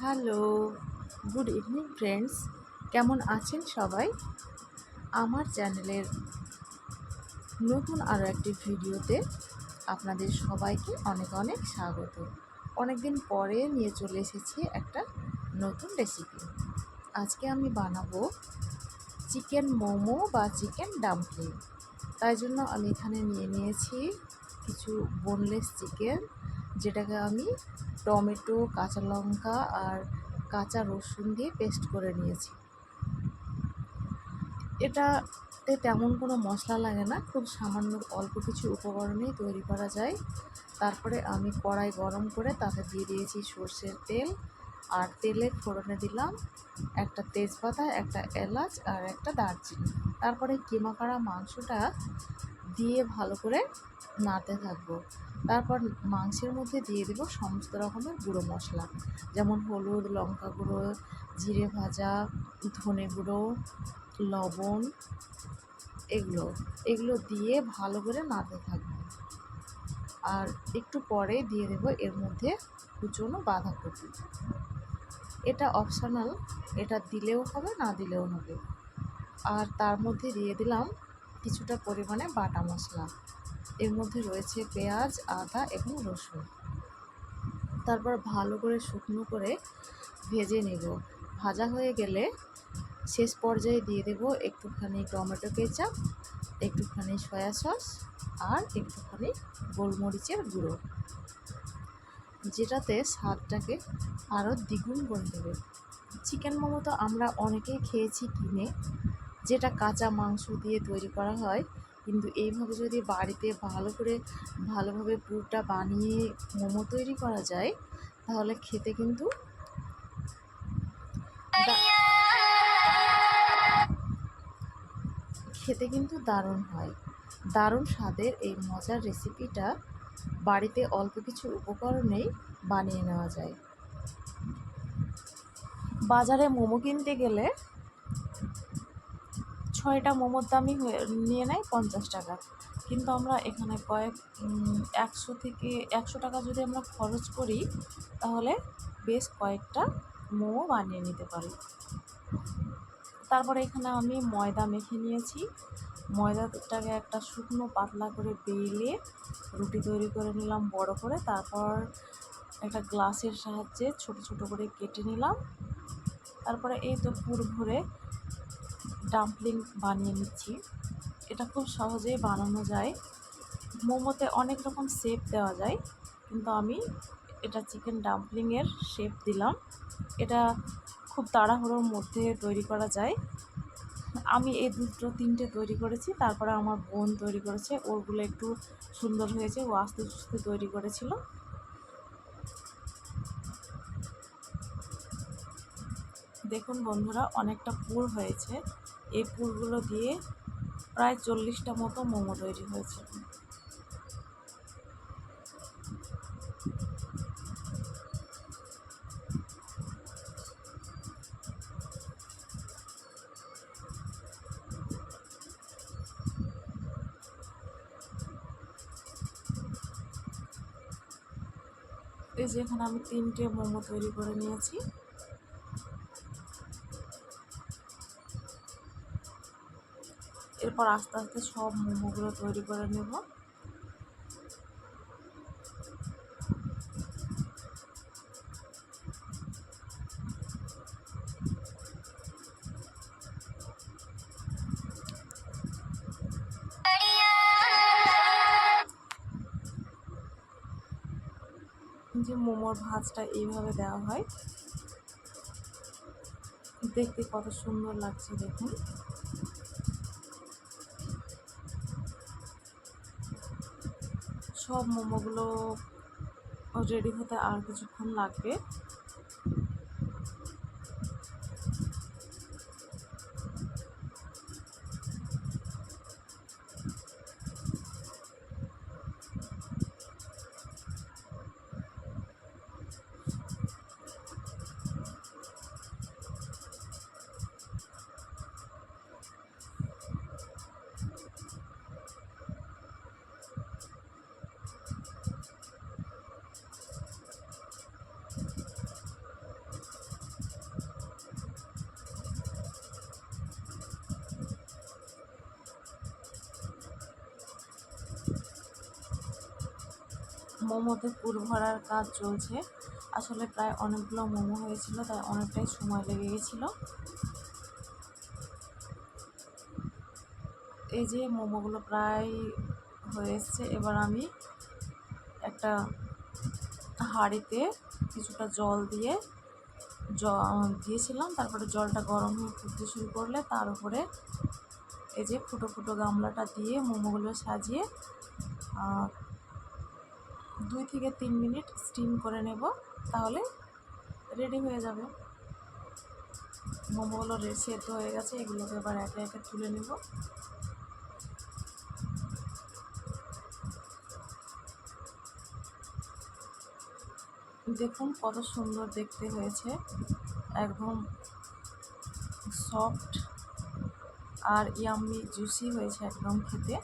Hello, good evening friends. কেমন আছেন সবাই? আমার চ্যানেলের নতুন আরও একটি ভিডিওতে আপনাদের সবাইকে অনেক অনেক স্বাগত। অনেক দিন পরে নিয়ে চলে এসেছি একটা নতুন রেসিপি। আজকে আমি বানাবো চিকেন মোমো বা চিকেন ডাম্পলিং। তাই জন্য আমি এখানে নিয়েছি কিছু বোনলেস চিকেন, যেটাকে আমি টমেটো, কাঁচা লঙ্কা আর কাঁচা রসুন দিয়ে পেস্ট করে নিয়েছি। এটাতে তেমন কোনো মশলা লাগে না, খুব সামান্য অল্প কিছু উপকরণেই তৈরি করা যায়। তারপরে আমি কড়াই গরম করে তাতে দিয়ে দিয়েছি সর্ষের তেল, আর তেলের ফোড়নে দিলাম একটা তেজপাতা, একটা এলাচ আর একটা দারচিনি। তারপরে কিমা করা মাংসটা দিয়ে ভালো করে নাড়তে থাকবো। তারপর মাংসের মধ্যে দিয়ে দেবো সমস্ত রকমের গুঁড়ো মশলা, যেমন হলুদ, লঙ্কা গুঁড়ো, জিরে ভাজা, ধনে গুঁড়ো, লবণ, এগুলো দিয়ে ভালো করে নাড়তে থাকবো। আর একটু পরে দিয়ে দেবো এর মধ্যে কুচনো বাঁধাকপি। এটা অপশনাল, এটা দিলেও হবে না দিলেও হবে। আর তার মধ্যে দিয়ে দিলাম কিছুটা পরিমাণে বাটা মশলা। এর মধ্যে রয়েছে পেঁয়াজ, আদা এবং রসুন। তারপর ভালো করে শুকনো করে ভেজে নেব। ভাজা হয়ে গেলে শেষ পর্যায়ে দিয়ে দেব একটুখানি টমেটো কেচাপ, একটুখানি সয়া সস আর একটুখানি গোলমরিচের গুঁড়ো, যেটাতে স্বাদটাকে আরও দ্বিগুণ করে দেবে। চিকেন মোমো তো আমরা অনেকেই খেয়েছি কিনে, যেটা কাঁচা মাংস দিয়ে তৈরি করা হয়, কিন্তু এইভাবে যদি বাড়িতে ভালোভাবে পুরটা বানিয়ে মোমো তৈরি করা যায়, তাহলে খেতে কিন্তু দারুণ হয়। দারুণ স্বাদের এই মজার রেসিপিটা বাড়িতে অল্প কিছু উপকরণেই বানিয়ে নেওয়া যায়। বাজারে মোমো কিনতে গেলে 6টা মোমোর দামই নিয়ে নেয় 50 টাকা, কিন্তু আমরা এখানে 100 টাকা যদি আমরা খরচ করি, তাহলে বেশ কয়েকটা মোমো বানিয়ে নিতে পারি। তারপরে এখানে আমি ময়দা মেখে নিয়েছি। ময়দাটাকে একটা শুকনো পাতলা করে বেলে রুটি তৈরি করে নিলাম বড় করে। তারপর একটা গ্লাসের সাহায্যে ছোট ছোট করে কেটে নিলাম। তারপরে এই তো পুর ভরে ডাম্পলিং বানিয়ে নিচ্ছি। এটা খুব সহজেই বানানো যায়। মোমোতে অনেক রকম শেপ দেওয়া যায়, কিন্তু আমি এটা চিকেন ডাম্পলিংয়ের শেপ দিলাম। এটা খুব তাড়াহুড়োর মধ্যে তৈরি করা যায়। আমি এই 2-3টে তৈরি করেছি, তারপরে আমার বোন তৈরি করেছে, ওরগুলো একটু সুন্দর হয়েছে, ও আস্তে আস্তে তৈরি করেছিল। দেখুন বন্ধুরা, অনেকটা পুর হয়েছে। এই পুরগুলো দিয়ে প্রায় 40টা মতো মোমো তৈরি হয়েছে। এই যে এখানে আমি 3টে মোমো তৈরি করে নিয়েছি। এরপর আস্তে আস্তে সব মোমোগুলো তৈরি করে নেব। যে মোমোর ভাজটা এইভাবে দেওয়া হয়, দেখতে কত সুন্দর লাগছে দেখুন। সব মোমোগুলো রেডি হতে আর কিছুক্ষণ লাগবে। মোমোতে পুর ভরার কাজ চলছে। আসলে প্রায় অনেকগুলো মোমো হয়েছিল, তাই অনেকটাই সময় লেগে গেছিলো। এই যে মোমোগুলো প্রায় হয়ে এসছে। এবার আমি একটা হাঁড়িতে কিছুটা জল দিয়েছিলাম, তারপরে জলটা গরম হয়ে ফুটতে শুরু করলে তার উপরে এই যে ফুটো ফুটো গামলাটা দিয়ে মোমোগুলো সাজিয়ে 2 থেকে 3 মিনিট স্টিম করে নেব, তাহলে রেডি হয়ে যাবে। মোমোগুলো সেদ্ধ হয়ে গেছে, এগুলোকে এবার একে একে তুলে নেব। দেখুন কত সুন্দর দেখতে হয়েছে, একদম সফট আর ইয়াম্মি জুসি হয়েছে একদম খেতে।